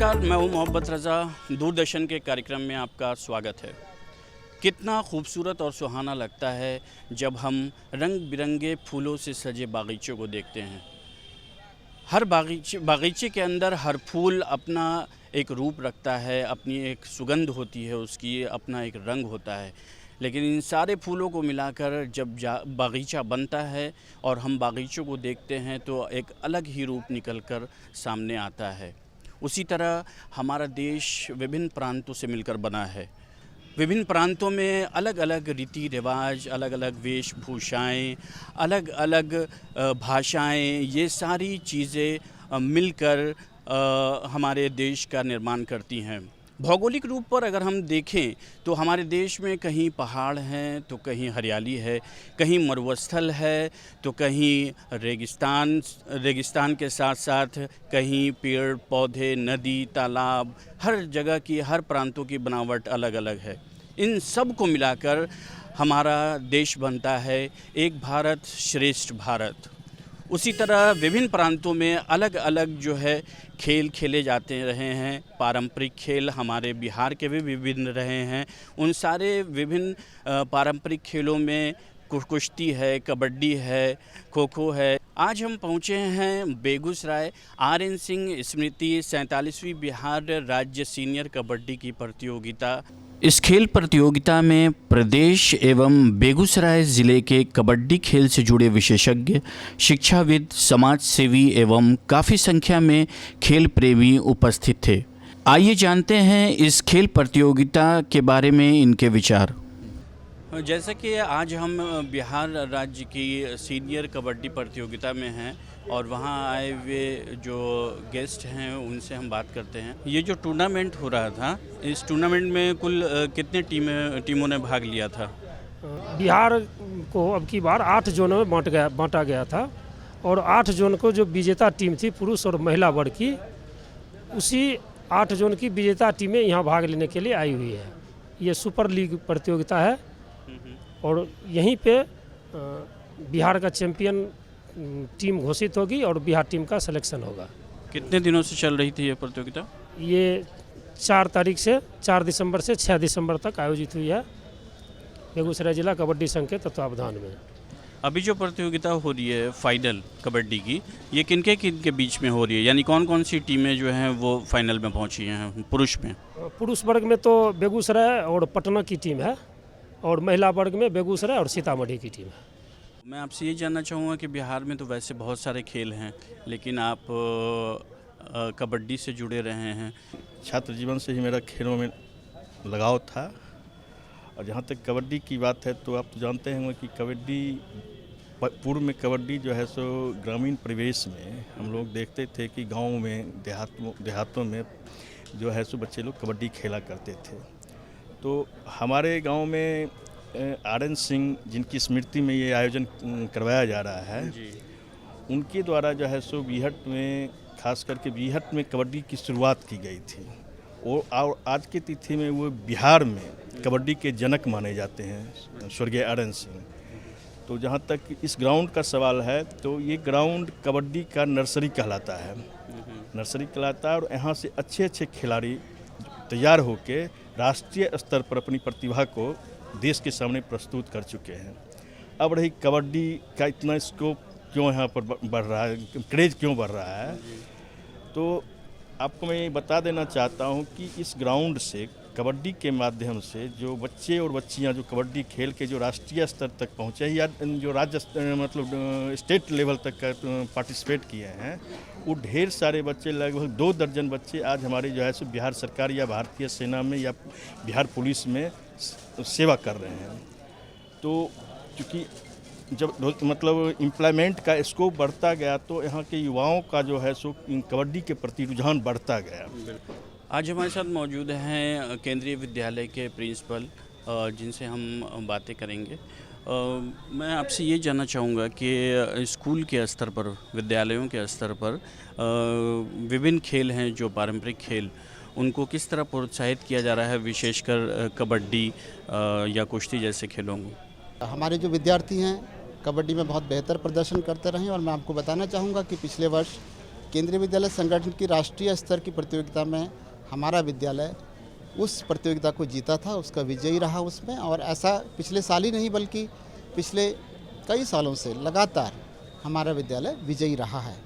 नमस्कार, मैं हूं मोहब्बत रज़ा। दूरदर्शन के कार्यक्रम में आपका स्वागत है। कितना खूबसूरत और सुहाना लगता है जब हम रंग बिरंगे फूलों से सजे बागीचों को देखते हैं। हर बागीचे के अंदर हर फूल अपना एक रूप रखता है, अपनी एक सुगंध होती है, उसकी अपना एक रंग होता है। लेकिन इन सारे फूलों को मिलाकर जब बागीचा बनता है और हम बागीचों को देखते हैं तो एक अलग ही रूप निकल कर सामने आता है। उसी तरह हमारा देश विभिन्न प्रांतों से मिलकर बना है। विभिन्न प्रांतों में अलग अलग रीति रिवाज, अलग अलग वेशभूषाएँ, अलग अलग भाषाएँ, ये सारी चीज़ें मिलकर हमारे देश का निर्माण करती हैं। भौगोलिक रूप पर अगर हम देखें तो हमारे देश में कहीं पहाड़ हैं तो कहीं हरियाली है, कहीं मरुस्थल है तो कहीं रेगिस्तान के साथ साथ कहीं पेड़ पौधे, नदी, तालाब, हर जगह की, हर प्रांतों की बनावट अलग अलग है। इन सब को मिलाकर हमारा देश बनता है एक भारत श्रेष्ठ भारत। उसी तरह विभिन्न प्रांतों में अलग अलग जो है खेल खेले जाते रहे हैं। पारंपरिक खेल हमारे बिहार के भी विभिन्न रहे हैं। उन सारे विभिन्न पारंपरिक खेलों में कुश्ती है, कबड्डी है, खो खो है। आज हम पहुंचे हैं बेगूसराय आर.एन. सिंह स्मृति 47वीं बिहार राज्य सीनियर कबड्डी की प्रतियोगिता। इस खेल प्रतियोगिता में प्रदेश एवं बेगूसराय ज़िले के कबड्डी खेल से जुड़े विशेषज्ञ, शिक्षाविद, समाज सेवी एवं काफ़ी संख्या में खेल प्रेमी उपस्थित थे। आइए जानते हैं इस खेल प्रतियोगिता के बारे में इनके विचार। जैसा कि आज हम बिहार राज्य की सीनियर कबड्डी प्रतियोगिता में हैं और वहाँ आए हुए जो गेस्ट हैं उनसे हम बात करते हैं। ये जो टूर्नामेंट हो रहा था, इस टूर्नामेंट में कुल कितने टीमों ने भाग लिया था? बिहार को अब की बार 8 जोनों में बांटा गया था और 8 जोन को जो विजेता टीम थी पुरुष और महिला वर्ग की, उसी 8 जोन की विजेता टीमें यहाँ भाग लेने के लिए आई हुई है। ये सुपर लीग प्रतियोगिता है और यहीं पे बिहार का चैंपियन टीम घोषित होगी और बिहार टीम का सिलेक्शन होगा। कितने दिनों से चल रही थी ये प्रतियोगिता? ये 4 दिसंबर से 6 दिसंबर तक आयोजित हुई है बेगूसराय जिला कबड्डी संघ के तत्वावधान में। अभी जो प्रतियोगिता हो रही है फाइनल कबड्डी की, ये किनके बीच में हो रही है? यानी कौन कौन सी टीमें जो हैं वो फाइनल में पहुंची हैं? पुरुष में, पुरुष वर्ग में तो बेगूसराय और पटना की टीम है और महिला वर्ग में बेगूसराय और सीतामढ़ी की टीम है। मैं आपसे ये जानना चाहूँगा कि बिहार में तो वैसे बहुत सारे खेल हैं, लेकिन आप कबड्डी से जुड़े रहे हैं। छात्र जीवन से ही मेरा खेलों में लगाव था और जहाँ तक कबड्डी की बात है तो आप तो जानते हैं कि कबड्डी पूर्व में कबड्डी जो है सो ग्रामीण परिवेश में हम लोग देखते थे कि गाँव में देहातों में जो है सो बच्चे लोग कबड्डी खेला करते थे। तो हमारे गांव में आर.एन. सिंह जिनकी स्मृति में ये आयोजन करवाया जा रहा है जी, उनके द्वारा जो है सो बीहट में, खास करके बीहट में कबड्डी की शुरुआत की गई थी और आज की तिथि में वो बिहार में कबड्डी के जनक माने जाते हैं, स्वर्गीय आर.एन. सिंह। तो जहाँ तक इस ग्राउंड का सवाल है तो ये ग्राउंड कबड्डी का नर्सरी कहलाता है, और यहाँ से अच्छे अच्छे खिलाड़ी तैयार होकर राष्ट्रीय स्तर पर अपनी प्रतिभा को देश के सामने प्रस्तुत कर चुके हैं। अब रही कबड्डी का इतना स्कोप क्यों यहाँ पर बढ़ रहा है, क्रेज क्यों बढ़ रहा है, तो आपको मैं ये बता देना चाहता हूँ कि इस ग्राउंड से कबड्डी के माध्यम से जो बच्चे और बच्चियाँ जो कबड्डी खेल के जो राष्ट्रीय स्तर तक पहुँचे या जो राज्य स्टेट लेवल तक पार्टिसिपेट किए हैं, वो ढेर सारे बच्चे, लगभग 2 दर्जन बच्चे आज हमारे जो है सो बिहार सरकार या भारतीय सेना में या बिहार पुलिस में सेवा कर रहे हैं। तो क्योंकि जब एम्प्लॉयमेंट का स्कोप बढ़ता गया तो यहाँ के युवाओं का जो है सो कबड्डी के प्रति रुझान बढ़ता गया। आज हमारे साथ मौजूद हैं केंद्रीय विद्यालय के प्रिंसिपल, जिनसे हम बातें करेंगे। मैं आपसे ये जानना चाहूँगा कि स्कूल के स्तर पर, विद्यालयों के स्तर पर विभिन्न खेल हैं जो पारंपरिक खेल, उनको किस तरह प्रोत्साहित किया जा रहा है, विशेषकर कबड्डी या कुश्ती जैसे खेलों को? हमारे जो विद्यार्थी हैं कबड्डी में बहुत बेहतर प्रदर्शन करते रहे और मैं आपको बताना चाहूँगा कि पिछले वर्ष केंद्रीय विद्यालय संगठन की राष्ट्रीय स्तर की प्रतियोगिता में हमारा विद्यालय उस प्रतियोगिता को जीता था, उसका विजयी रहा उसमें। और ऐसा पिछले साल ही नहीं बल्कि पिछले कई सालों से लगातार हमारा विद्यालय विजयी रहा है।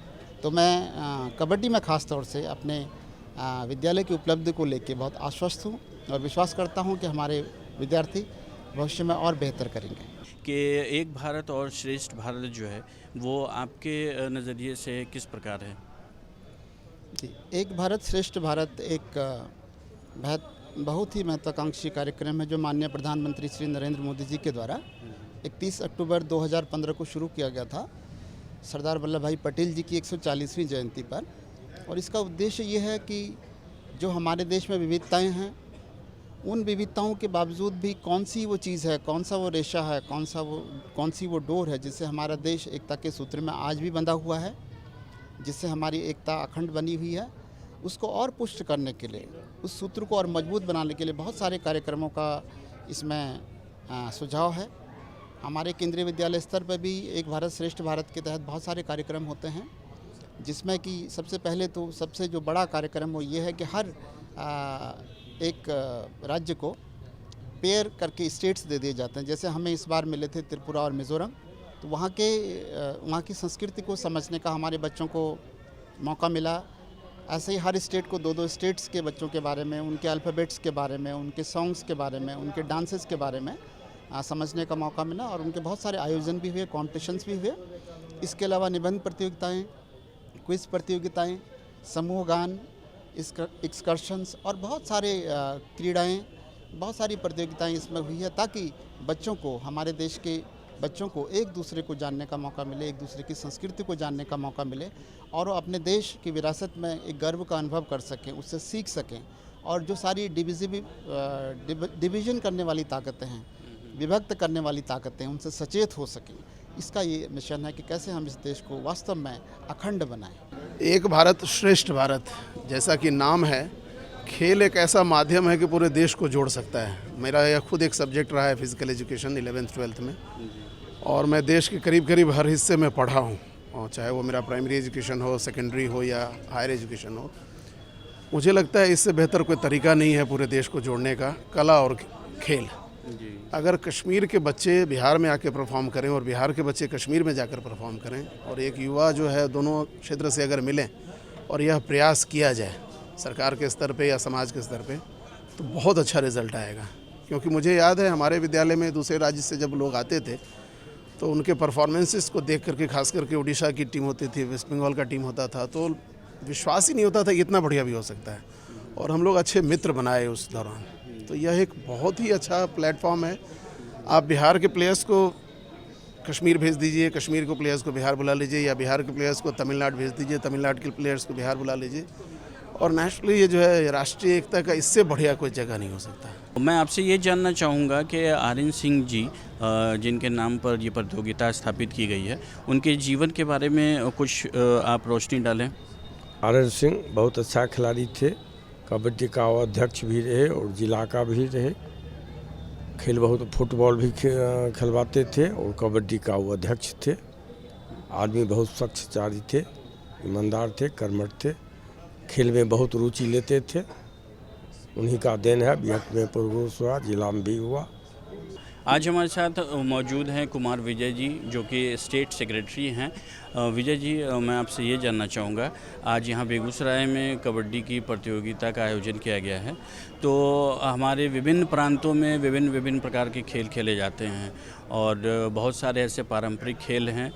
तो मैं कबड्डी में ख़ास तौर से अपने विद्यालय की उपलब्धि को लेकर बहुत आश्वस्त हूँ और विश्वास करता हूँ कि हमारे विद्यार्थी भविष्य में और बेहतर करेंगे। कि एक भारत और श्रेष्ठ भारत जो है वो आपके नज़रिए से किस प्रकार है? जी, एक भारत श्रेष्ठ भारत एक बहुत ही महत्वाकांक्षी कार्यक्रम है जो माननीय प्रधानमंत्री श्री नरेंद्र मोदी जी के द्वारा 31 अक्टूबर 2015 को शुरू किया गया था सरदार वल्लभ भाई पटेल जी की 140वीं जयंती पर। और इसका उद्देश्य ये है कि जो हमारे देश में विविधताएं हैं, उन विविधताओं के बावजूद भी कौन सी वो चीज़ है, कौन सा वो रेशा है, कौन सी वो डोर है जिससे हमारा देश एकता के सूत्र में आज भी बंधा हुआ है, जिससे हमारी एकता अखंड बनी हुई है, उसको और पुष्ट करने के लिए, उस सूत्र को और मजबूत बनाने के लिए बहुत सारे कार्यक्रमों का इसमें सुझाव है। हमारे केंद्रीय विद्यालय स्तर पर भी एक भारत श्रेष्ठ भारत के तहत बहुत सारे कार्यक्रम होते हैं, जिसमें कि सबसे पहले तो सबसे जो बड़ा कार्यक्रम वो ये है कि हर एक राज्य को पेयर करके स्टेट्स दे दिए जाते हैं। जैसे हमें इस बार मिले थे त्रिपुरा और मिज़ोरम, तो वहाँ की संस्कृति को समझने का हमारे बच्चों को मौका मिला। ऐसे ही हर स्टेट को 2-2 स्टेट्स के बच्चों के बारे में, उनके अल्फ़ाबेट्स के बारे में, उनके सॉन्ग्स के बारे में, उनके डांसेस के बारे में समझने का मौका मिला। और उनके बहुत सारे आयोजन भी हुए, कॉम्पिटिशन्स भी हुए। इसके अलावा निबंध प्रतियोगिताएं, क्विज़ प्रतियोगिताएं, समूह गान, एक्सकर्शंस और बहुत सारे क्रीड़ाएं, बहुत सारी प्रतियोगिताएं इसमें हुई है, ताकि बच्चों को, हमारे देश के बच्चों को एक दूसरे को जानने का मौका मिले, एक दूसरे की संस्कृति को जानने का मौका मिले और वो अपने देश की विरासत में एक गर्व का अनुभव कर सकें, उससे सीख सकें। और जो सारी डिवीज़न करने वाली ताकतें हैं, विभक्त करने वाली ताकतें, उनसे सचेत हो सकें। इसका ये मिशन है कि कैसे हम इस देश को वास्तव में अखंड बनाएं। एक भारत श्रेष्ठ भारत, जैसा कि नाम है, खेल एक ऐसा माध्यम है कि पूरे देश को जोड़ सकता है। मेरा यह खुद एक सब्जेक्ट रहा है फिज़िकल एजुकेशन 11th-12th में, और मैं देश के करीब करीब हर हिस्से में पढ़ा हूँ, और चाहे वो मेरा प्राइमरी एजुकेशन हो, सेकेंडरी हो या हायर एजुकेशन हो। मुझे लगता है इससे बेहतर कोई तरीका नहीं है पूरे देश को जोड़ने का, कला और खेल। अगर कश्मीर के बच्चे बिहार में आके परफॉर्म करें और बिहार के बच्चे कश्मीर में जाकर परफॉर्म करें, और एक युवा जो है दोनों क्षेत्र से अगर मिलें और यह प्रयास किया जाए सरकार के स्तर पे या समाज के स्तर पे, तो बहुत अच्छा रिजल्ट आएगा। क्योंकि मुझे याद है हमारे विद्यालय में दूसरे राज्य से जब लोग आते थे तो उनके परफॉर्मेंसेस को देख करके, खास करके उड़ीसा की टीम होती थी, वेस्ट बंगाल का टीम होता था, तो विश्वास ही नहीं होता था कि इतना बढ़िया भी हो सकता है। और हम लोग अच्छे मित्र बनाए उस दौरान। तो यह एक बहुत ही अच्छा प्लेटफॉर्म है। आप बिहार के प्लेयर्स को कश्मीर भेज दीजिए, कश्मीर के प्लेयर्स को बिहार बुला लीजिए, या बिहार के प्लेयर्स को तमिलनाडु भेज दीजिए, तमिलनाडु के प्लेयर्स को बिहार बुला लीजिए, और नेशनली ये जो है राष्ट्रीय एकता का इससे बढ़िया कोई जगह नहीं हो सकता। मैं आपसे ये जानना चाहूँगा कि आर्यन सिंह जी जिनके नाम पर ये प्रतियोगिता स्थापित की गई है, उनके जीवन के बारे में कुछ आप रोशनी डालें। आर्यन सिंह बहुत अच्छा खिलाड़ी थे, कबड्डी का अध्यक्ष भी रहे और जिला का भी रहे। खेल बहुत, फुटबॉल भी खिलवाते थे और कबड्डी का वो अध्यक्ष थे। आदमी बहुत सख्तचारी थे, ईमानदार थे, कर्मठ थे, खेल में बहुत रुचि लेते थे। उन्हीं का देन है, बिहट में प्रोग्रेस हुआ, जिला में भी हुआ। आज हमारे साथ मौजूद हैं कुमार विजय जी, जो कि स्टेट सेक्रेटरी हैं। विजय जी, मैं आपसे ये जानना चाहूँगा, आज यहाँ बेगूसराय में कबड्डी की प्रतियोगिता का आयोजन किया गया है, तो हमारे विभिन्न प्रांतों में विभिन्न प्रकार के खेल खेले जाते हैं और बहुत सारे ऐसे पारंपरिक खेल हैं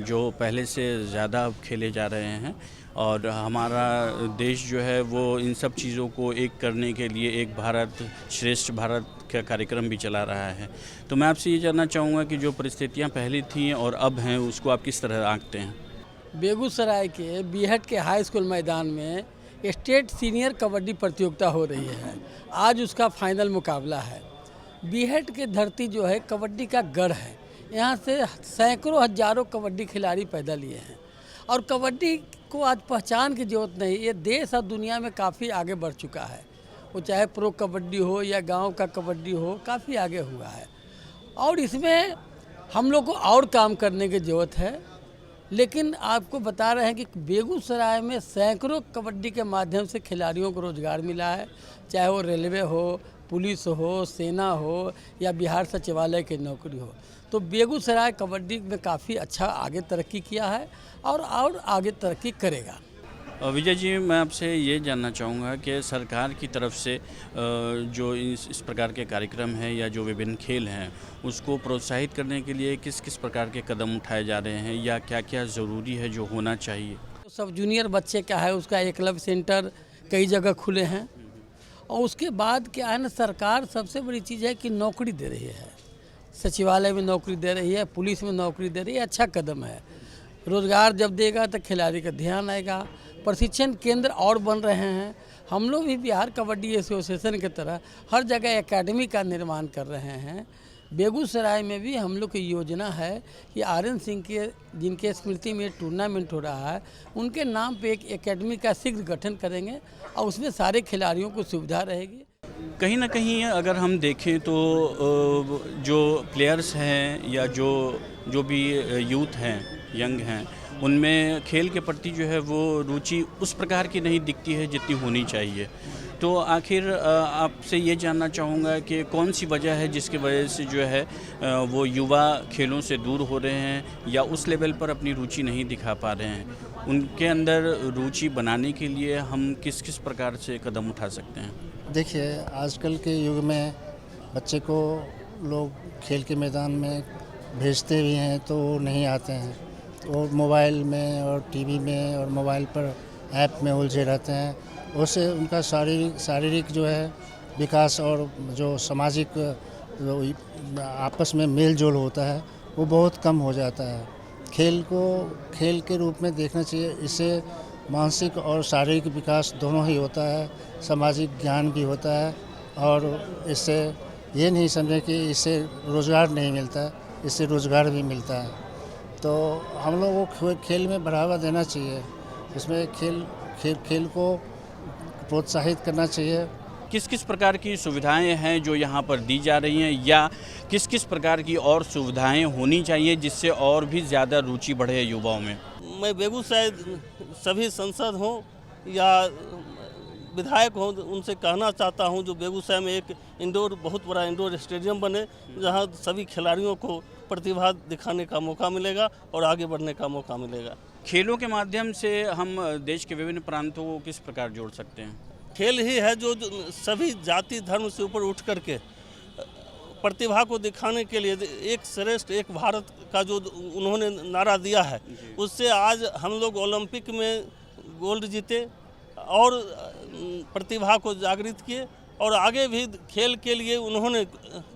जो पहले से ज़्यादा खेले जा रहे हैं, और हमारा देश जो है वो इन सब चीज़ों को एक करने के लिए एक भारत श्रेष्ठ भारत का कार्यक्रम भी चला रहा है। तो मैं आपसे ये जानना चाहूँगा कि जो परिस्थितियाँ पहले थीं और अब हैं, उसको आप किस तरह आंकते हैं? बेगूसराय के बीहट के हाई स्कूल मैदान में स्टेट सीनियर कबड्डी प्रतियोगिता हो रही है। आज उसका फाइनल मुकाबला है। बीहट की धरती जो है कबड्डी का गढ़ है। यहाँ से सैकड़ों हजारों कबड्डी खिलाड़ी पैदा लिए हैं, और कबड्डी को आज पहचान की जरूरत नहीं। ये देश और दुनिया में काफ़ी आगे बढ़ चुका है। वो चाहे प्रो कबड्डी हो या गांव का कबड्डी हो, काफ़ी आगे हुआ है। और इसमें हम लोग को और काम करने की ज़रूरत है। लेकिन आपको बता रहे हैं कि बेगूसराय में सैकड़ों कबड्डी के माध्यम से खिलाड़ियों को रोज़गार मिला है, चाहे वो रेलवे हो, पुलिस हो, सेना हो या बिहार सचिवालय की नौकरी हो। तो बेगूसराय कबड्डी में काफ़ी अच्छा आगे तरक्की किया है और आगे तरक्की करेगा। विजय जी, मैं आपसे ये जानना चाहूँगा कि सरकार की तरफ से जो इस प्रकार के कार्यक्रम हैं या जो विभिन्न खेल हैं उसको प्रोत्साहित करने के लिए किस किस प्रकार के कदम उठाए जा रहे हैं या क्या क्या ज़रूरी है जो होना चाहिए? सब जूनियर बच्चे का है, उसका एकलव्य सेंटर कई जगह खुले हैं। और उसके बाद क्या है ना, सरकार सबसे बड़ी चीज़ है कि नौकरी दे रही है, सचिवालय में नौकरी दे रही है, पुलिस में नौकरी दे रही है। अच्छा कदम है। रोज़गार जब देगा तो खिलाड़ी का ध्यान आएगा। प्रशिक्षण केंद्र और बन रहे हैं। हम लोग भी बिहार कबड्डी एसोसिएशन की तरह हर जगह एकेडमी का निर्माण कर रहे हैं। बेगूसराय में भी हम लोग की योजना है कि आर.एन. सिंह के जिनके स्मृति में टूर्नामेंट हो रहा है, उनके नाम पे एक एकेडमी का शीघ्र गठन करेंगे और उसमें सारे खिलाड़ियों को सुविधा रहेगी। कहीं ना कहीं अगर हम देखें तो जो प्लेयर्स हैं या जो भी यूथ हैं, यंग हैं, उनमें खेल के प्रति जो है वो रुचि उस प्रकार की नहीं दिखती है जितनी होनी चाहिए। तो आखिर आपसे ये जानना चाहूँगा कि कौन सी वजह है जिसकी वजह से जो है वो युवा खेलों से दूर हो रहे हैं या उस लेवल पर अपनी रुचि नहीं दिखा पा रहे हैं। उनके अंदर रुचि बनाने के लिए हम किस किस प्रकार से कदम उठा सकते हैं? देखिए, आजकल के युग में बच्चे को लोग खेल के मैदान में भेजते भी हैं तो नहीं आते हैं, तो मोबाइल में और टीवी में और मोबाइल पर ऐप में उलझे रहते हैं। उससे उनका शारीरिक जो है विकास और जो सामाजिक आपस में मेल जोल होता है वो बहुत कम हो जाता है। खेल को खेल के रूप में देखना चाहिए। इससे मानसिक और शारीरिक विकास दोनों ही होता है, सामाजिक ज्ञान भी होता है और इससे ये नहीं समझे कि इससे रोज़गार नहीं मिलता, इससे रोज़गार भी मिलता है। तो हम लोगों को खेल में बढ़ावा देना चाहिए, इसमें खेल को प्रोत्साहित करना चाहिए। किस किस प्रकार की सुविधाएं हैं जो यहाँ पर दी जा रही हैं या किस किस प्रकार की और सुविधाएं होनी चाहिए जिससे और भी ज़्यादा रुचि बढ़े युवाओं में? मैं बेगूसराय सभी सांसद हों या विधायक हों, उनसे कहना चाहता हूं जो बेगूसराय में एक बहुत बड़ा इंडोर स्टेडियम बने जहां सभी खिलाड़ियों को प्रतिभा दिखाने का मौका मिलेगा और आगे बढ़ने का मौका मिलेगा। खेलों के माध्यम से हम देश के विभिन्न प्रांतों को किस प्रकार जोड़ सकते हैं? खेल ही है जो सभी जाति धर्म से ऊपर उठ करके प्रतिभा को दिखाने के लिए एक श्रेष्ठ एक भारत का जो उन्होंने नारा दिया है, उससे आज हम लोग ओलंपिक में गोल्ड जीते और प्रतिभा को जागृत किए और आगे भी खेल के लिए उन्होंने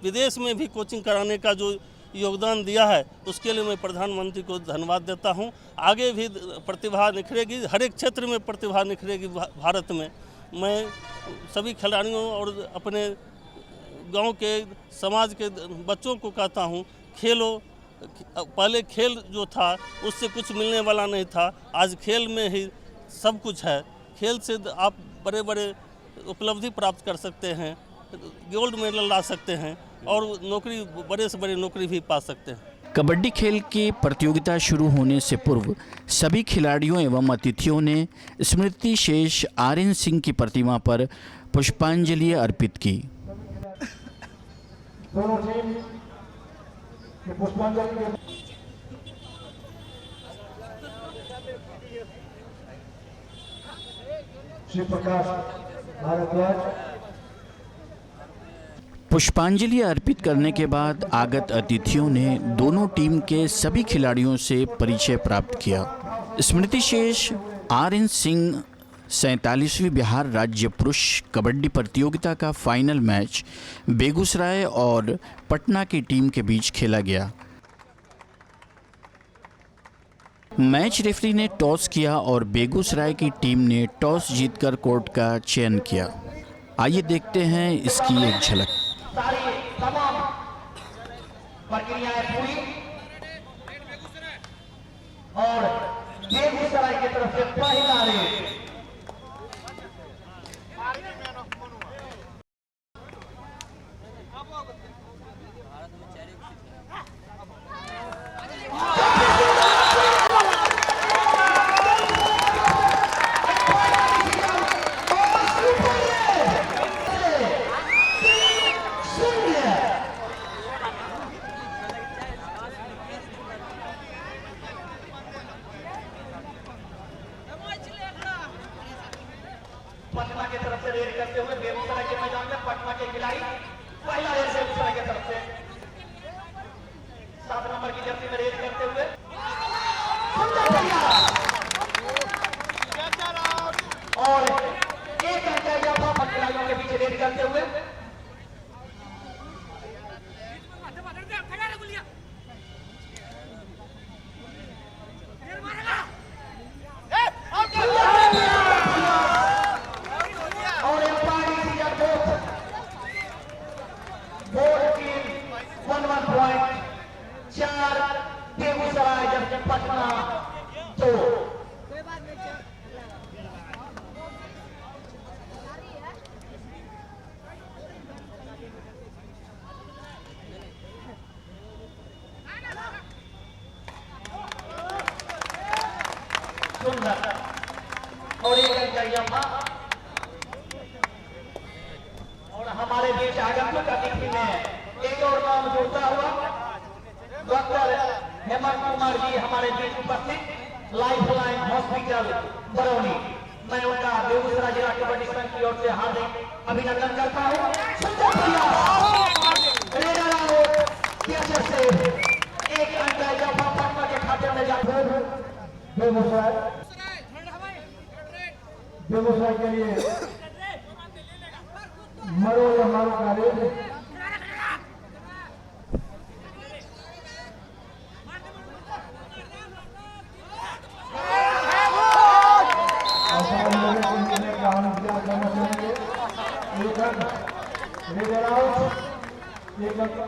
विदेश में भी कोचिंग कराने का जो योगदान दिया है उसके लिए मैं प्रधानमंत्री को धन्यवाद देता हूं। आगे भी प्रतिभा निखरेगी, हर एक क्षेत्र में प्रतिभा निखरेगी भारत में। मैं सभी खिलाड़ियों और अपने गांव के समाज के बच्चों को कहता हूं, खेलो। पहले खेल जो था उससे कुछ मिलने वाला नहीं था, आज खेल में ही सब कुछ है। खेल से आप बड़े बड़े उपलब्धि प्राप्त कर सकते हैं, गोल्ड मेडल ला सकते हैं और नौकरी बड़े से बड़ी नौकरी भी पा सकते हैं। कबड्डी खेल की प्रतियोगिता शुरू होने से पूर्व सभी खिलाड़ियों एवं अतिथियों ने स्मृति शेष आर.एन. सिंह की प्रतिमा पर पुष्पांजलि अर्पित की। पुष्पांजलि अर्पित करने के बाद आगत अतिथियों ने दोनों टीम के सभी खिलाड़ियों से परिचय प्राप्त किया। स्मृति शेष आर.एन. सिंह 47वीं बिहार राज्य पुरुष कबड्डी प्रतियोगिता का फाइनल मैच बेगूसराय और पटना की टीम के बीच खेला गया। मैच रेफरी ने टॉस किया और बेगूसराय की टीम ने टॉस जीतकर कोर्ट का चयन किया। आइए देखते हैं इसकी एक झलक। तमाम प्रक्रियाएं पूरी और बेगूसराय की तरफ से पहला रेड रेड करते हुए बेगूसराय के मैदान में पटना के खिलाड़ी पहला रेड बेगूसराय की तरफ से 7 नंबर की जर्सी में रेड करते हुए और एक अंक खिलाड़ियों के बीच रेड करते हुए बेगूसराय जबकि पटना 2। सुंदर और एक अंक और हमारे बीच आगंतुक अतिथि में एक और नाम जुड़ता हुआ डॉक्टर हेमंत कुमार जी हमारे बीच उपस्थित लाइफलाइन हॉस्पिटल बरौनी। मैं उनका बेगूसराय जिला कबड्डी संघ की ओर से हार्दिक अभिनंदन करता हूं। एक अंक पटना के खाते में जाता है। बेगूसराय के लिए मरो या मारो का रेड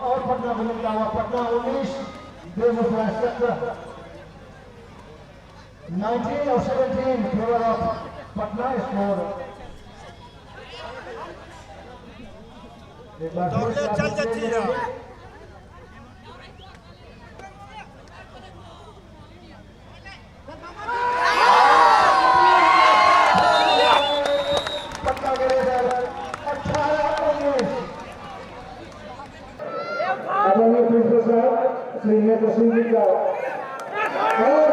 और पटना बनता हुआ पटना 19 बेगूसराय 17 19 और 17 फेवर ऑफ पटना स्कोर। चल जाती है पटना के रेडर 18-19 आदरणीय प्रिंसिपल साहब श्री नेत्र सिंह जी का और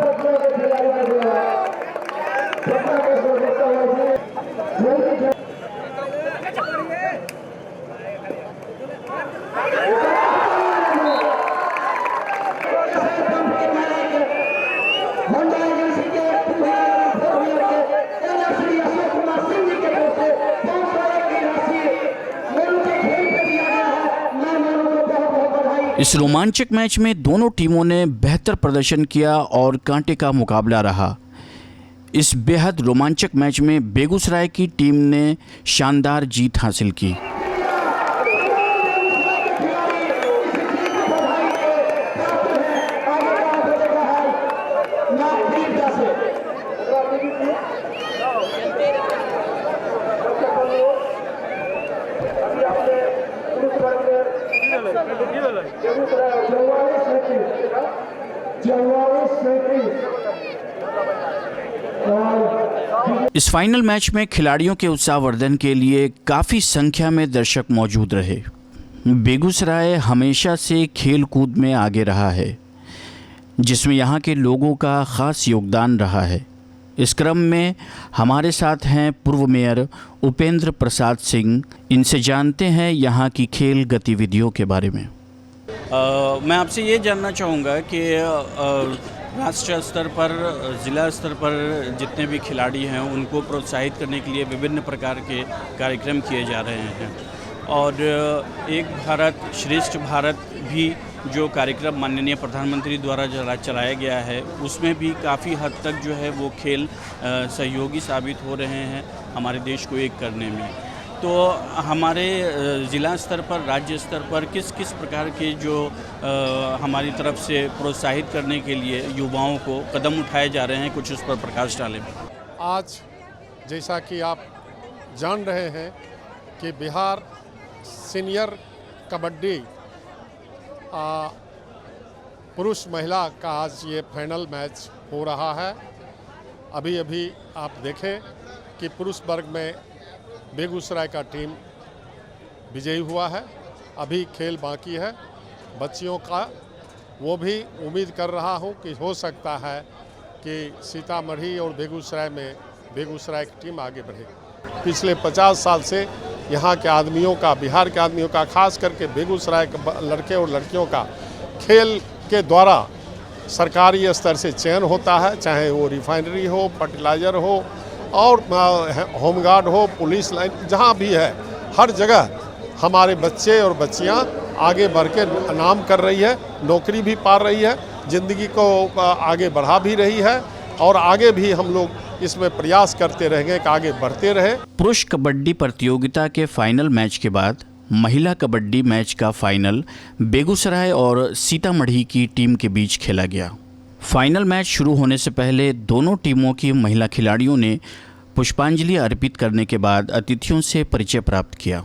पटना के खिलाड़ी का द्वारा पटना के इस रोमांचक मैच में दोनों टीमों ने बेहतर प्रदर्शन किया और कांटे का मुकाबला रहा। इस बेहद रोमांचक मैच में बेगूसराय की टीम ने शानदार जीत हासिल की। इस फाइनल मैच में खिलाड़ियों के उत्साहवर्धन के लिए काफ़ी संख्या में दर्शक मौजूद रहे। बेगूसराय हमेशा से खेल कूद में आगे रहा है, जिसमें यहाँ के लोगों का ख़ास योगदान रहा है। इस क्रम में हमारे साथ हैं पूर्व मेयर उपेंद्र प्रसाद सिंह। इनसे जानते हैं यहाँ की खेल गतिविधियों के बारे में। मैं आपसे ये जानना चाहूँगा कि राष्ट्रीय स्तर पर, ज़िला स्तर पर जितने भी खिलाड़ी हैं उनको प्रोत्साहित करने के लिए विभिन्न प्रकार के कार्यक्रम किए जा रहे हैं और एक भारत श्रेष्ठ भारत भी जो कार्यक्रम माननीय प्रधानमंत्री द्वारा चलाया गया है उसमें भी काफ़ी हद तक जो है वो खेल सहयोगी साबित हो रहे हैं हमारे देश को एक करने में। तो हमारे ज़िला स्तर पर, राज्य स्तर पर किस किस प्रकार के जो हमारी तरफ से प्रोत्साहित करने के लिए युवाओं को कदम उठाए जा रहे हैं, कुछ उस पर प्रकाश डालें। आज जैसा कि आप जान रहे हैं कि बिहार सीनियर कबड्डी पुरुष महिला का आज ये फाइनल मैच हो रहा है। अभी अभी आप देखें कि पुरुष वर्ग में बेगूसराय का टीम विजयी हुआ है। अभी खेल बाकी है बच्चियों का, वो भी उम्मीद कर रहा हूँ कि हो सकता है कि सीतामढ़ी और बेगूसराय में बेगूसराय की टीम आगे बढ़े। पिछले 50 साल से यहाँ के आदमियों का, बिहार के आदमियों का, खास करके बेगूसराय के लड़के और लड़कियों का खेल के द्वारा सरकारी स्तर से चयन होता है, चाहे वो रिफाइनरी हो, फर्टिलाइज़र हो और होमगार्ड हो, पुलिस लाइन, जहाँ भी है हर जगह हमारे बच्चे और बच्चियाँ आगे बढ़ के नाम कर रही है, नौकरी भी पा रही है, ज़िंदगी को आगे बढ़ा भी रही है और आगे भी हम लोग इसमें प्रयास करते रहेंगे कि आगे बढ़ते रहे। पुरुष कबड्डी प्रतियोगिता के फाइनल मैच के बाद महिला कबड्डी मैच का फाइनल बेगूसराय और सीतामढ़ी की टीम के बीच खेला गया। फाइनल मैच शुरू होने से पहले दोनों टीमों की महिला खिलाड़ियों ने पुष्पांजलि अर्पित करने के बाद अतिथियों से परिचय प्राप्त किया।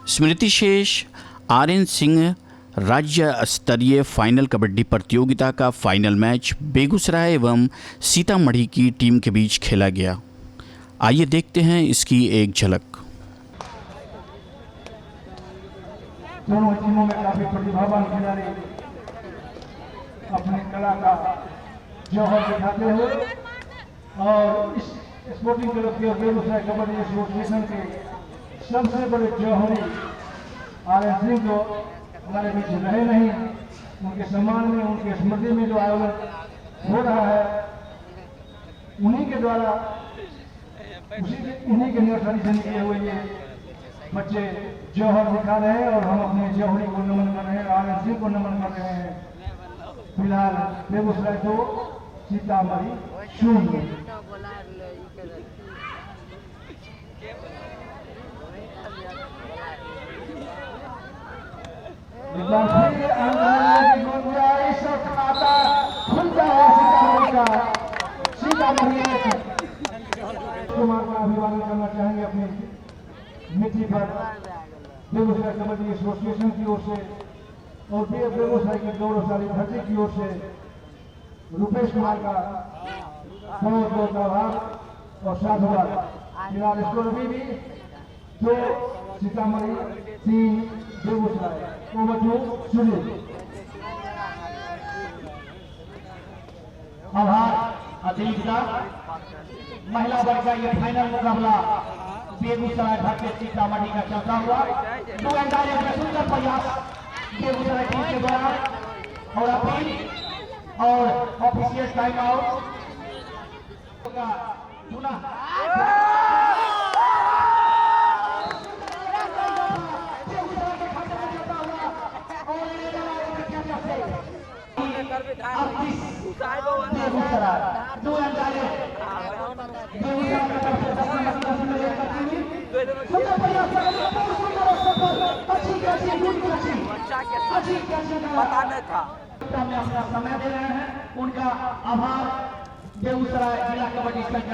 स्मृति शेष, आर्यन सिंह राज्य स्तरीय फाइनल कबड्डी प्रतियोगिता का फाइनल मैच बेगूसराय एवं सीतामढ़ी की टीम के बीच खेला गया। आइए देखते हैं इसकी एक झलक। दोनों टीमों में काफी प्रतिभावान खिलाड़ी अपनी कला का जौहर दिखाते हुए और इस स्पोर्टिंग क्लब के बेगूसराय कबड्डी एसोसिएशन के सबसे बड़े जौहरी आर्यन सिंह को हमारे बीच रहे नहीं, उनके सम्मान में, उनके स्मृति में जो आयोजन हो रहा है उन्हीं के द्वारा, उन्हीं के निर्देशन से निकले हुए ये बच्चे जौहर दिखा रहे हैं और हम अपने जौहरी को नमन कर रहे हैं, आर्यन सिंह को नमन कर रहे हैं। फिलहाल बेगूसराय 2 सीतामढ़ी 0। एक बार फिर आंदोलन की गुंजाइश और खाता खुलता है सीतामढ़ी का। सीतामढ़ी कुमार का अभिवादन करना चाहेंगे अपनी मिट्टी पर बेगूसराय कबड्डी एसोसिएशन की ओर से और बेगूसराय के गौरवशाली धरती की ओर से रुपेश कुमार का बहुत बहुत आभार और साधुवाद। फिलहाल स्कोर अभी भी 2 सीतामढ़ी 3 बेगूसराय। आभार अतिथि का। महिला वर्ग का ये फाइनल मुकाबला बेगूसराय भरते सीतामढ़ी का चलता हुआ सुंदर प्रयास बेगूसराय टीम के द्वारा और अपील और ऑफिशियल टाइम आउट का चुना। अपना समय दे रहे हैं, उनका आभार। बेगूसराय जिला कबड्डी संघ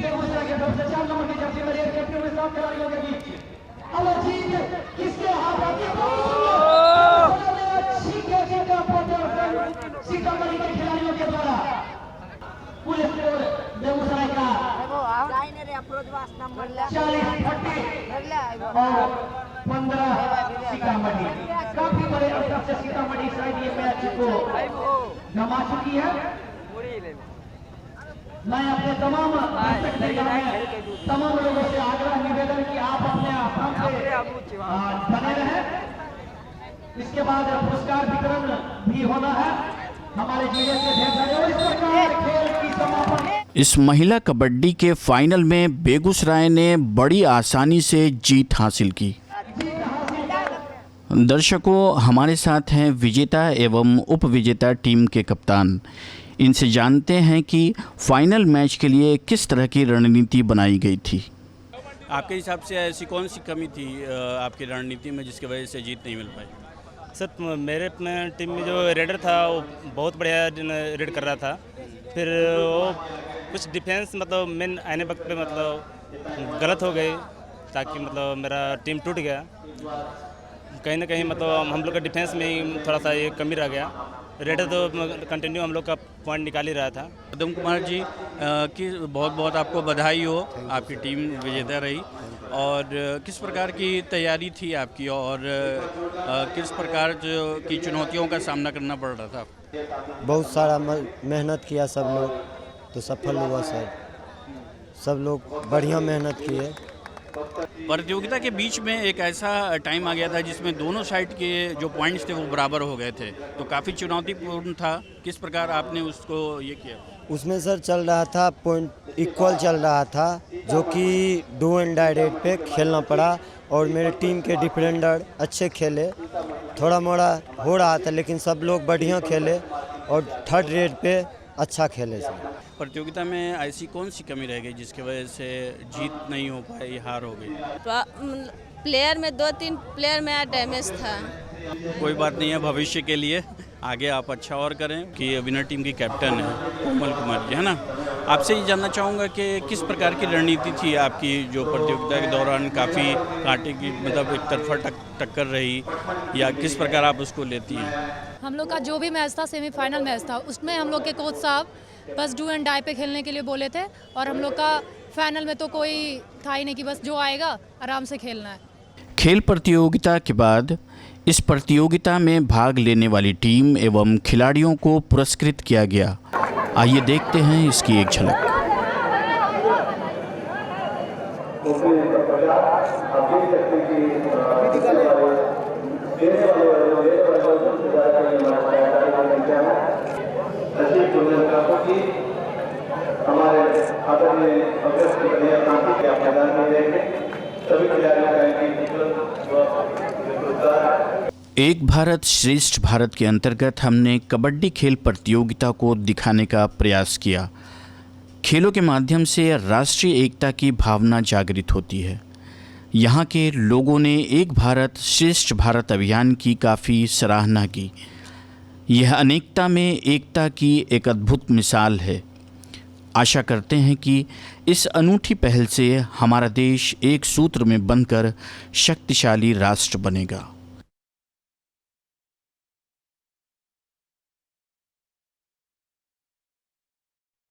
बेगूसराय के तरफ से 4 नंबर की जर्सी में रेड करते हुए 7 खिलाड़ियों के बीच अब जीत किसके हाथ आती है? सीतामढ़ी के खिलाड़ियों के द्वारा पूरे स्कोर बेगूसराय का 40-30 और 15 सीतामढ़ी। काफी बड़े अंतर से सीतामढ़ी साइड ये मैच को गंवा चुकी है। मैं अपने तमाम लोगों से आग्रह निवेदन कि आप अपने बने रहें। इसके बाद पुरस्कार वितरण भी होना है हमारे जिले से ढेर सारे। इस प्रकार खेल की समापन। इस महिला कबड्डी के फाइनल में बेगूसराय ने बड़ी आसानी से जीत हासिल की। दर्शकों, हमारे साथ हैं विजेता एवं उप विजेता टीम के कप्तान। इनसे जानते हैं कि फाइनल मैच के लिए किस तरह की रणनीति बनाई गई थी। आपके हिसाब से ऐसी कौन सी कमी थी आपकी रणनीति में जिसकी वजह से जीत नहीं मिल पाई? सर, मेरे टीम में जो रेडर था वो बहुत बढ़िया रेड कर रहा था। फिर वो कुछ डिफेंस मतलब मेन आने वक्त पे मतलब गलत हो गई, ताकि मतलब मेरा टीम टूट गया। कहीं ना कहीं मतलब हम लोग का डिफेंस में ही थोड़ा सा ये कमी रह गया। रेडर तो कंटिन्यू हम लोग का पॉइंट निकाल ही रहा था। पदम कुमार जी की बहुत बहुत आपको बधाई हो, आपकी टीम विजेता रही। और किस प्रकार की तैयारी थी आपकी और किस प्रकार की चुनौतियों का सामना करना पड़ रहा था? बहुत सारा मेहनत किया सब लोग, तो सफल हुआ सर। सब लोग बढ़िया मेहनत किए। प्रतियोगिता के बीच में एक ऐसा टाइम आ गया था जिसमें दोनों साइड के जो पॉइंट्स थे वो बराबर हो गए थे, तो काफ़ी चुनौतीपूर्ण था। किस प्रकार आपने उसको ये किया? उसमें सर चल रहा था पॉइंट इक्वल चल रहा था, जो कि डू एंड डाई रेट पे खेलना पड़ा और मेरे टीम के डिफेंडर अच्छे खेले। थोड़ा मोड़ा हो रहा था लेकिन सब लोग बढ़िया खेले और थर्ड रेट पे अच्छा खेले सर। प्रतियोगिता में ऐसी कौन सी कमी रह गई जिसकी वजह से जीत नहीं हो पाई, हार हो गई? प्लेयर में 2-3 प्लेयर में डैमेज था। कोई बात नहीं है, भविष्य के लिए आगे आप अच्छा और करें। कि विनर टीम की कैप्टन है कोमल कुमार जी, है ना? आपसे ये जानना चाहूँगा कि किस प्रकार की रणनीति थी आपकी जो प्रतियोगिता के दौरान काफ़ी कांटे की मतलब एक तरफा टक्कर रही, या किस प्रकार आप उसको लेती हैं? हम लोग का जो भी मैच था, सेमीफाइनल मैच था, उसमें हम लोग के कोच साहब बस डू एंड डाई पे खेलने के लिए बोले थे और हम लोग का फाइनल में तो कोई था ही नहीं कि बस जो आएगा आराम से खेलना है। खेल प्रतियोगिता के बाद इस प्रतियोगिता में भाग लेने वाली टीम एवं खिलाड़ियों को पुरस्कृत किया गया। आइए देखते हैं इसकी एक झलक। एक भारत श्रेष्ठ भारत के अंतर्गत हमने कबड्डी खेल प्रतियोगिता को दिखाने का प्रयास किया। खेलों के माध्यम से राष्ट्रीय एकता की भावना जागृत होती है। यहाँ के लोगों ने एक भारत श्रेष्ठ भारत अभियान की काफ़ी सराहना की। यह अनेकता में एकता की एक अद्भुत मिसाल है। आशा करते हैं कि इस अनूठी पहल से हमारा देश एक सूत्र में बंधकर शक्तिशाली राष्ट्र बनेगा।